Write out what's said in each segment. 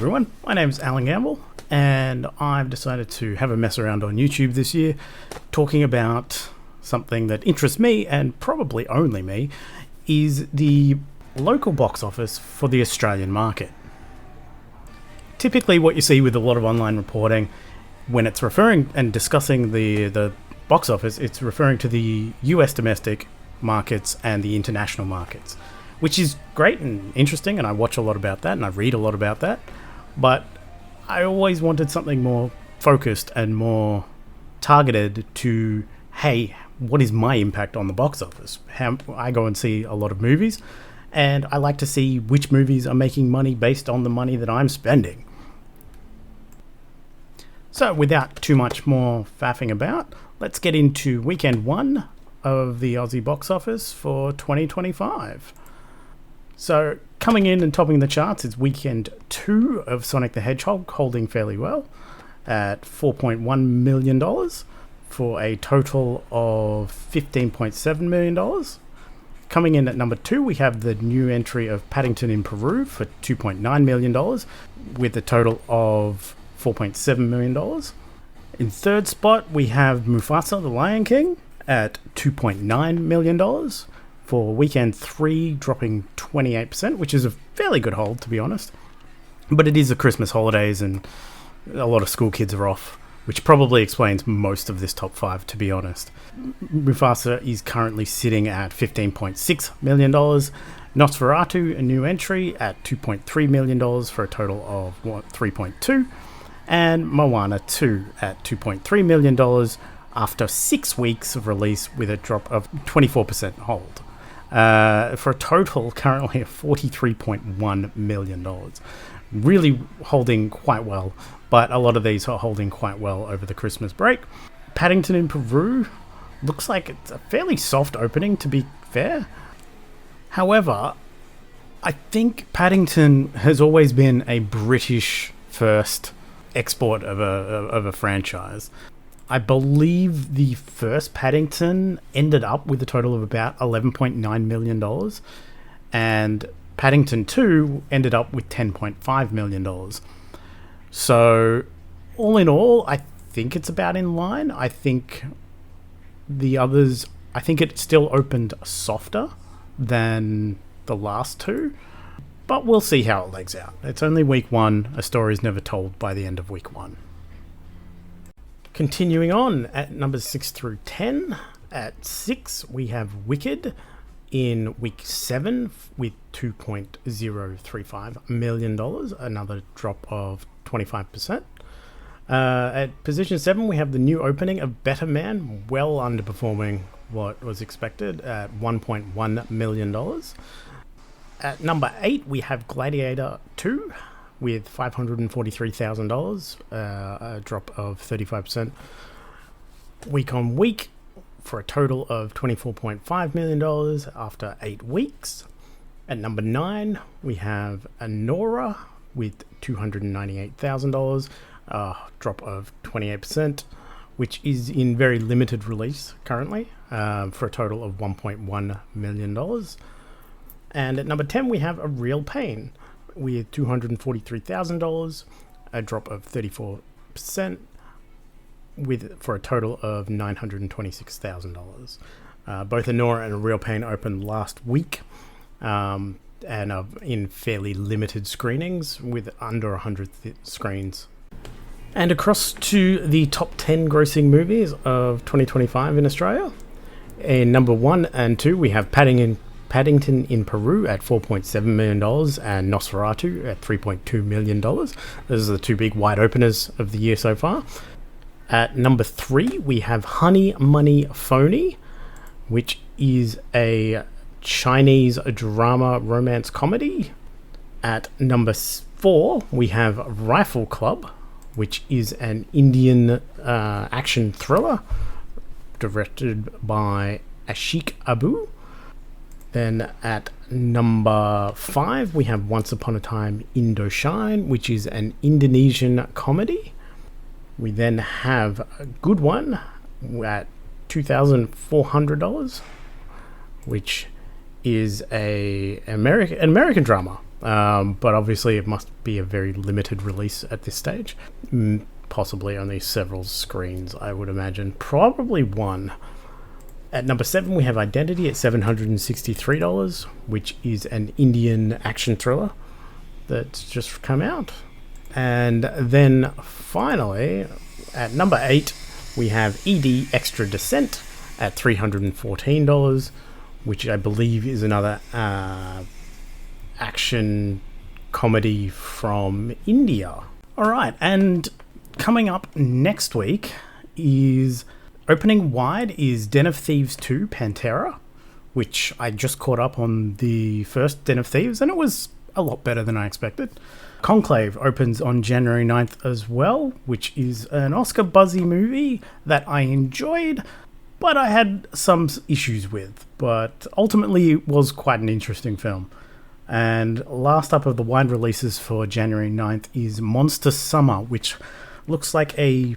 everyone, my name's Alan Gamble, and I've decided to have a mess around on YouTube this year talking about something that interests me, and probably only me, is the local box office for the Australian market. Typically what you see with a lot of online reporting, when it's referring and discussing the box office, it's referring to the US domestic markets and the international markets, which is great and interesting, and I watch a lot about that and I read a lot about that, but I always wanted something more focused and more targeted to, hey, what is my impact on the box office? I go and see a lot of movies, and I like to see which movies are making money based on the money that I'm spending. So without too much more faffing about, let's get into weekend one of the Aussie box office for 2025. So coming in and topping the charts is weekend 2 of Sonic the Hedgehog, holding fairly well at $4.1 million for a total of $15.7 million. Coming in at number 2, we have the new entry of Paddington in Peru for $2.9 million with a total of $4.7 million. In third spot, we have Mufasa the Lion King at $2.9 million for weekend 3, dropping 28%, which is a fairly good hold, to be honest. But it is the Christmas holidays and a lot of school kids are off, which probably explains most of this top 5, to be honest. Mufasa is currently sitting at $15.6 million. Nosferatu, a new entry, at $2.3 million for a total of $3.2. And Moana 2 at $2.3 million after 6 weeks of release with a drop of 24% hold. For a total currently of $43.1 million. Really holding quite well, but a lot of these are holding quite well over the Christmas break. Paddington in Peru looks like it's a fairly soft opening, to be fair. However, I think Paddington has always been a British first export of a franchise. I believe the first Paddington ended up with a total of about $11.9 million, and Paddington 2 ended up with $10.5 million. So, all in all, I think it's about in line. I think the others, I think it still opened softer than the last two, but we'll see how it legs out. It's only week 1. A story is never told by the end of week 1. Continuing on at numbers 6 through 10. At 6, we have Wicked in week 7 with $2.035 million, another drop of 25%. At position 7, we have the new opening of Better Man, well underperforming what was expected at $1.1 million. At number 8, we have Gladiator 2 with $543,000, a drop of 35% week on week for a total of $24.5 million after 8 weeks. At number 9, we have Anora with $298,000, a drop of 28%, which is in very limited release currently, for a total of $1.1 million. And at number 10, we have A Real Pain with $243,000, a drop of 34%, for a total of $926,000. Both Anora and A Real Pain opened last week, and are in fairly limited screenings with under 100 screens. And across to the top 10 grossing movies of 2025 in Australia. In number 1 and 2, we have Paddington in Peru at $4.7 million and Nosferatu at $3.2 million. Those are the two big wide openers of the year so far. At number 3, we have Honey Money Phony, which is a Chinese drama romance comedy. At number 4, we have Rifle Club, which is an Indian action thriller directed by Ashik Abu. Then at number 5, we have Once Upon a Time Indochine, which is an Indonesian comedy. We then have a good one at $2,400, which is an American drama But obviously it must be a very limited release at this stage. Possibly only several screens, I would imagine. Probably one. At number 7, we have Identity at $763, which is an Indian action thriller that's just come out. And then finally, at number 8, we have ED Extra Descent at $314, which I believe is another action comedy from India. All right, and coming up next week is opening wide is Den of Thieves 2 Pantera, which I just caught up on the first Den of Thieves, and it was a lot better than I expected. Conclave opens on January 9th as well, which is an Oscar buzzy movie that I enjoyed, but I had some issues with, but ultimately it was quite an interesting film. And last up of the wide releases for January 9th is Monster Summer, which looks like a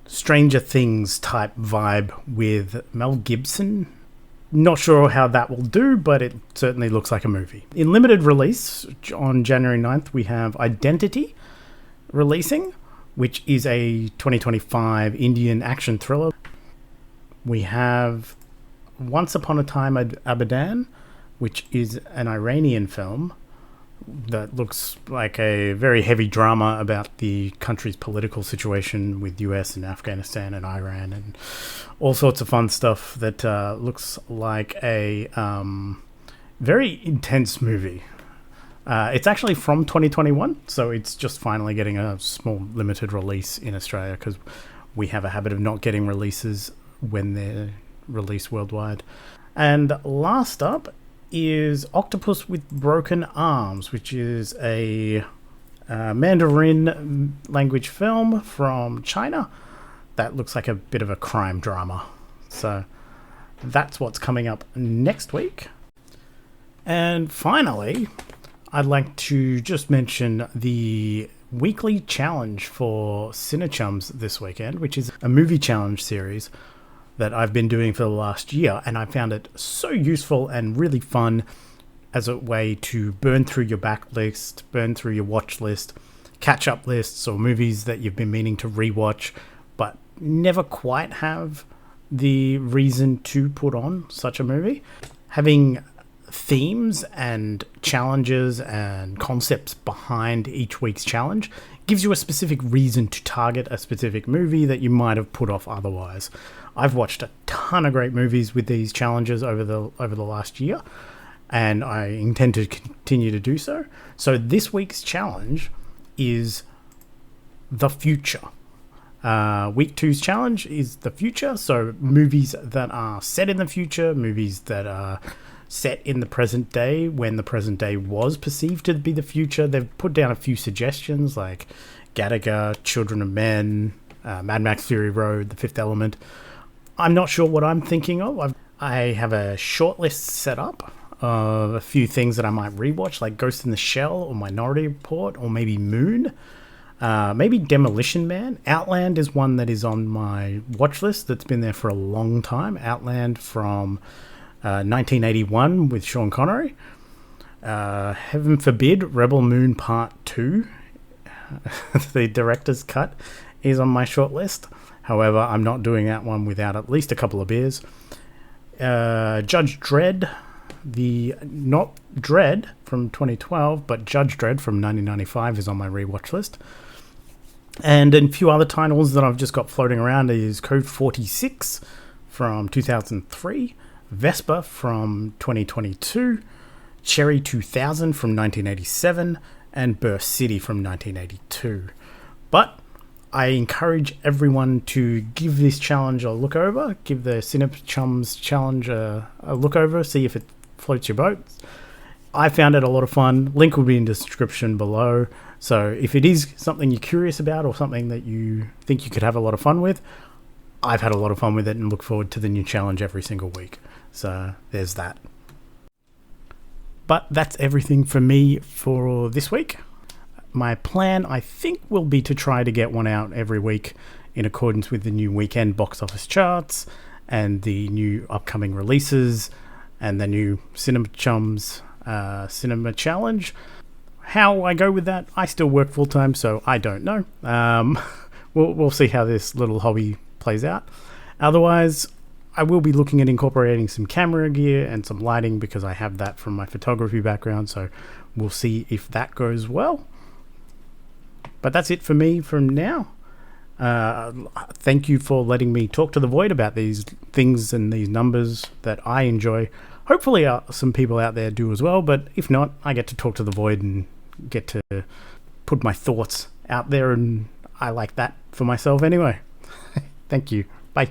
Stranger Things type vibe with Mel Gibson. Not sure how that will do, but it certainly looks like a movie. In limited release on January 9th, we have Identity releasing, which is a 2025 Indian action thriller. We have Once Upon a Time at Abadan, which is an Iranian film that looks like a very heavy drama about the country's political situation with US and Afghanistan and Iran and all sorts of fun stuff that looks like a very intense movie. It's actually from 2021, so it's just finally getting a small limited release in Australia because we have a habit of not getting releases when they're released worldwide. And last up is Octopus with Broken Arms, which is a Mandarin language film from China that looks like a bit of a crime drama. So that's what's coming up next week. And finally, I'd like to just mention the weekly challenge for Cinechums this weekend, which is a movie challenge series that I've been doing for the last year, and I found it so useful and really fun as a way to burn through your backlist, burn through your watch list, catch-up lists or movies that you've been meaning to rewatch but never quite have the reason to put on such a movie. Having themes and challenges and concepts behind each week's challenge gives you a specific reason to target a specific movie that you might have put off otherwise. I've watched a ton of great movies with these challenges over the last year, and I intend to continue to do so. So this week's challenge is the future. Week 2's challenge is the future, so movies that are set in the future, movies that are set in the present day when the present day was perceived to be the future. They've put down a few suggestions like Gattaca, Children of Men, Mad Max Fury Road, The Fifth Element. I'm not sure what I'm thinking of. I have a shortlist set up of a few things that I might rewatch, like Ghost in the Shell or Minority Report or maybe Moon. Maybe Demolition Man. Outland is one that is on my watch list that's been there for a long time. Outland from 1981 with Sean Connery. Heaven forbid, Rebel Moon Part 2. The director's cut is on my shortlist. However, I'm not doing that one without at least a couple of beers. Judge Dredd, not Dredd from 2012, but Judge Dredd from 1995 is on my rewatch list. And a few other titles that I've just got floating around is Code 46 from 2003, Vespa from 2022, Cherry 2000 from 1987, and Burst City from 1982. But I encourage everyone to give this challenge a look over, give the Cinechums challenge a look over, see if it floats your boat. I found it a lot of fun. Link will be in the description below. So if it is something you're curious about or something that you think you could have a lot of fun with, I've had a lot of fun with it and look forward to the new challenge every single week. So there's that. But that's everything for me for this week. My plan, I think, will be to try to get one out every week in accordance with the new weekend box office charts and the new upcoming releases and the new Cinechums Cinema Challenge. How I go with that, I still work full time, so I don't know. We'll see how this little hobby plays out. Otherwise, I will be looking at incorporating some camera gear and some lighting because I have that from my photography background, so we'll see if that goes well. But that's it for me from now. Thank you for letting me talk to the void about these things and these numbers that I enjoy. Hopefully some people out there do as well, but if not, I get to talk to the void and get to put my thoughts out there, and I like that for myself anyway. Thank you. Bye.